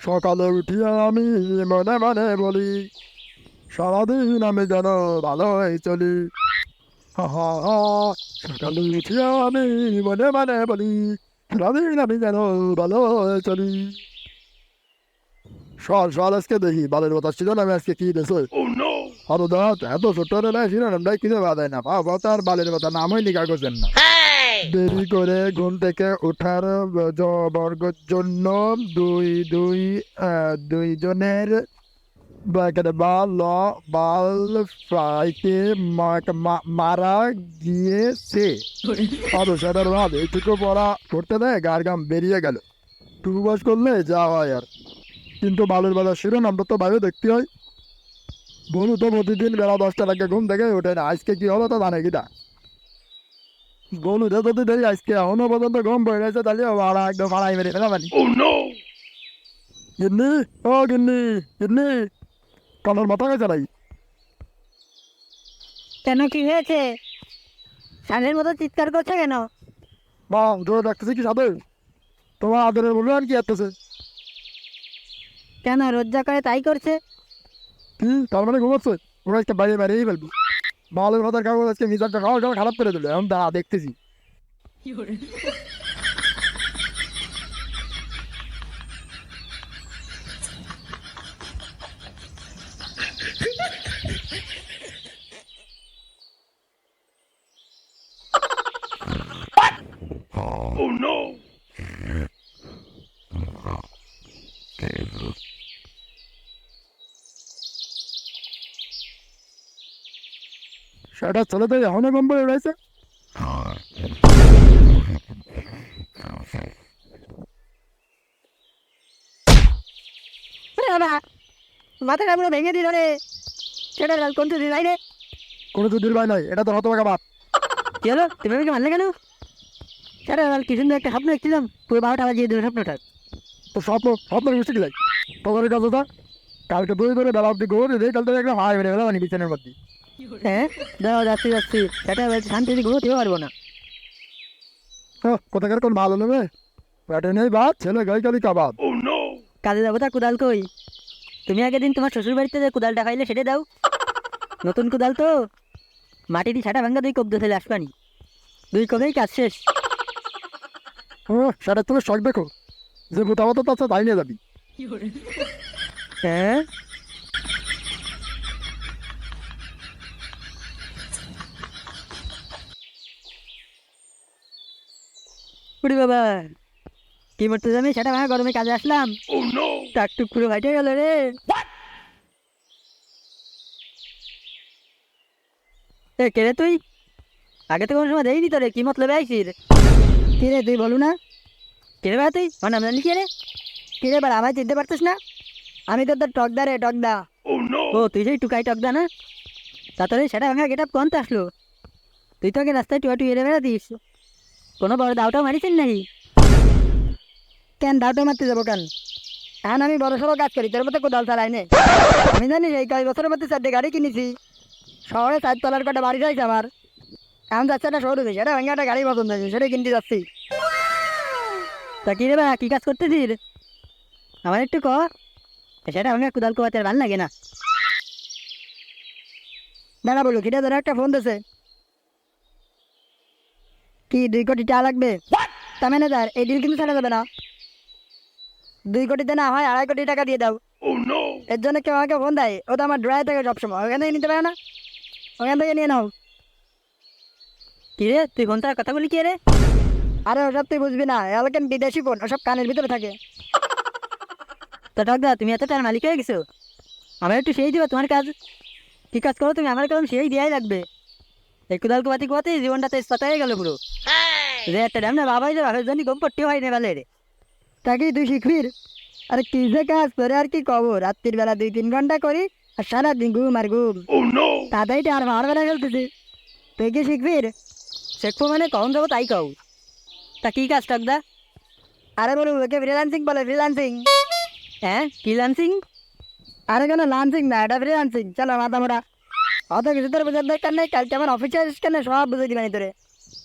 সকালে উঠিয়া আমি মনে মনে বলি, সারাদিন আমি যেন ভালোই চলি। হা হা হা। সকালে উঠিয়া আমি মনে মনে বলি, সারাদিন আমি যেন ভালোই চলি। সর সর আজকে দেখি বালের কথা ছিল না, আমি আজকে কি দেশে আরো দাঁত এত ছোট্ট রে ছিল না কিছু বাদায় না বাবা, তার বালের কথা নামই লিখা করছেন না। দেরি করে ঘুম থেকে ওঠার বর্গের জন্য দুই দুই দুইজনের বাল বাল ফ্রাইতে মারা গিয়েছে। আরো সেটার ভাব এইটুকু পড়া করতে দেয় গার গাম বেরিয়ে গেল। টুকু বাস করলে যা হয় আর। কিন্তু বালের বাজার শিরোনামটা তো বাইরে দেখতে হয়। বনু তো প্রতিদিন বেলা 10টার আগে ঘুম থেকে ওঠে না, আজকে কি হলো তো জানে কিনা। বনু যদি দেরি আজকে এখনো পর্যন্ত ঘুম পড়ে গেছে, তাহলে ভাড়া একদম ভাড়াই মেরে ফেলা পারি। গিন্নি, ও গিন্নি, গিন্নি, কানের মাথা গেছে নাই? কেন, কি হয়েছে? সানের মতো চিৎকার করছে কেন? মা জোরে ডাকতেছে কি সাথে? তোমার আদরের বলবে আর কি আসতেছে? কেন রোজ যা করে তাই করছে? কি তার মানে ঘুমাচ্ছে? ওরা আজকে বাইরে বাইরেই ফেলবো। মালের ভাতার কাগজ আজকে মিজানটা খাওয়া খাওয়া খারাপ করে দিল, এখন দাঁড়া দেখতেছি। সেটা ছেলেতে এখনো ঘুম পড়ে রয়েছে। ওরে বাবা, মাথাটা পুরো ভেঙে দিল রে। সেটা কোন তুই নাই রে? কোনো দুধের ভাই নাই, এটা তো হতভাগা বাপ। কি হলো, তুমি আমাকে মারলে কেন? সেটা কি সুন্দর একটা স্বপ্ন দেখছিলাম, পুরো 12টা বাজিয়ে দিল স্বপ্নটা। তো স্বপ্ন স্বপ্ন মিশে কি যাই তোদের কাছে তা? কালকে দুই ধরে বেলা অব্দি ঘুরে দিয়ে কাল থেকে একটা হাই মেরে ফেলা মানে বিছানের মধ্যে। হ্যাঁ, দাও, যাচ্ছি যাচ্ছি। সেটা বলছে শান্তিতে ঘুমোতেও পারবো না। কোথাকার কোন ভালো নেবে? পেটে নেই ভাত, ছেলে গাই কালি কাবাব। কাজে যাবো, তা কোদাল কই? তুমি আগের দিন তোমার শ্বশুর বাড়িতে যে কোদালটা খাইলে সেটা দাও। নতুন কোদাল তো, মাটি দিয়ে ছাটা ভাঙ্গা 2 কোপ দিয়ে আসবানি। 2 কোপেই কাজ শেষ। সেটা তুমি শখ দেখো, যে মোটামতো আছে তাই নিয়ে যাবি। হ্যাঁ, উড়ি বাবা, কি করতে যাবি? সেটা ভাঙা গরমে কাজে আসলাম, টাক টুক পুরো ফাইটে গেল রে। এ কে রে তুই? আগে তো কোনো সময় দেখিনি তোরে, কি মতলবে আইছিস? কি রে তুই বলু না? কে রে ভাই তুই? আমার নাম জানি কে রে? কি রে এবার আমায় চিনতে পারতিস না? আমি তো তোর টকদা রে, টকদা। ও তুই যেই টুকাই টকদা না? তা তোর সেটা ভাঙা গেট আপ কোনতে আসলো? তুই তো আগে রাস্তায় টুয়া টুয়ে বেড়াতিস, কোনো বড় দাওটাও মারিস নাকি? কেন দাওটা মারতে যাবো কেন? এখন আমি বড় সড়ো কাজ করি, তোর মতো কোদাল চালাই নে। আমি জানি এই কয়েক বছরের মধ্যে 4টে গাড়ি কিনেছি, শহরে 4 তলার কটা বাড়ি রয়েছে আমার। এখন যাচ্ছে একটা শোরুমে, সেটা ভেঙে একটা গাড়ি পছন্দ হয়েছে, সেটাই কিনতে যাচ্ছি। তা কি রে ভাই, কি কাজ করতেছিস? আমার একটু ক। সেটা ভেঙে কোদাল কোয়াতে আর ভালো লাগে না। দাঁড়া বলো, কিটা ধরে একটা ফোন দিছে। কি 2 কোটি টাকা লাগবে? তা ম্যানেজার, এই ডিল কিন্তু ছাড়া যাবে না। 2 কোটিতে না হয় 2.5 কোটি টাকা দিয়ে দাও। এর জন্য কেউ আমাকে ফোন দেয়, ও তো আমার ড্রয়ার থেকে সবসময়, ওখান থেকে নিতে পারে না? ওখান থেকে নিয়ে নাও। কি রে তুই ফোন তার কথা বলি কি রে? আরে ওসব তুই বুঝবি না, এলাকান বিদেশি ফোন, ওসব কানের ভিতরে থাকে। তো টকদা, তুমি এত টার মালিক হয়ে গেছো, আমার একটু সেই দিবা তোমার কাজ। কি কাজ করো তুমি, আমার কাজ সেই দেওয়াই লাগবে। এই কোদাল কোয়াতি কোয়াতি জীবনটা তো ইস্পাত হয়ে গেল পুরো। যে একটা ড্যাম না বাবাই যে বাপের জন্য গম পট্টি হয় না বেলে রে। তাকে তুই শিখবি? আরে কি যে কাজ করে আর কি কব, রাত্রির বেলা 2-3 ঘন্টা করি, আর সারাদিন ঘুম আর ঘুম। তাতেই আর মার বেলা খেলতেছি। তুই কি শিখবি? শিখবো মানে কখন যাবো তাই কও। তা কি কাজ টকদা? আরে বলু, ওকে ফ্রিল্যান্সিং বলে, ফ্রিল্যান্সিং। হ্যাঁ, ফ্রিল্যান্সিং? আরে কেন লান্সিং না, এটা ফ্রিল্যান্সিং। চলো মাথা মোটা, অত কিছু তোর বোঝার দরকার নেই। কালকে আমার অফিসে আসিস কেন সব বুঝে দিবানি তোরে।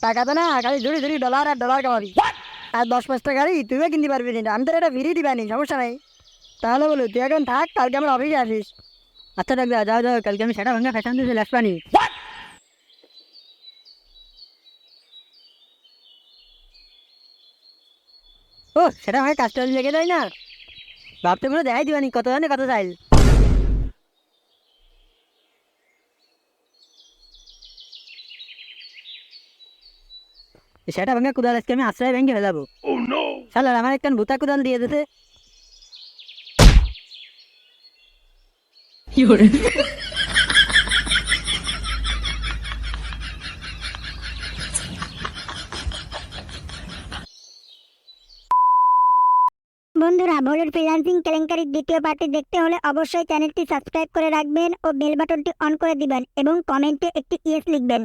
টাকা তো না, খালি ঝুড়ি ঝুড়ি ডলার আর ডলার কামাবি। আর 10-5টা গাড়ি তুইও কিনতে পারবি না, আমি তোর এটা ফিরিয়ে দিবানি, সমস্যা নাই। তাহলে বলো তুই এখন থাক, কালকে আমার অফিসে আসিস। আচ্ছা ডাক্তার, যাও যাও, কালকে আমি সেটা ভাঙা ফ্যাশন দিয়ে চলে আসবানি। ও সেটা ভাই কাজটা লেগে যায় না, ভাবতে কোনো দেখাই দিবানি কত জানে কত চাইল। সেটা ভাঙা কুদাল আজকে আমি আশ্রয় ভেঙে ফেলাবো। শালার আমার একটা ভূতা কুদাল দিয়ে দিতে। বন্ধুরা, ভোরের ফ্রিল্যান্সিং কেলেঙ্কারির দ্বিতীয় পার্টি দেখতে হলে অবশ্যই চ্যানেলটি সাবস্ক্রাইব করে রাখবেন ও বেল বাটনটি অন করে দিবেন এবং কমেন্টে একটি ইয়েস লিখবেন।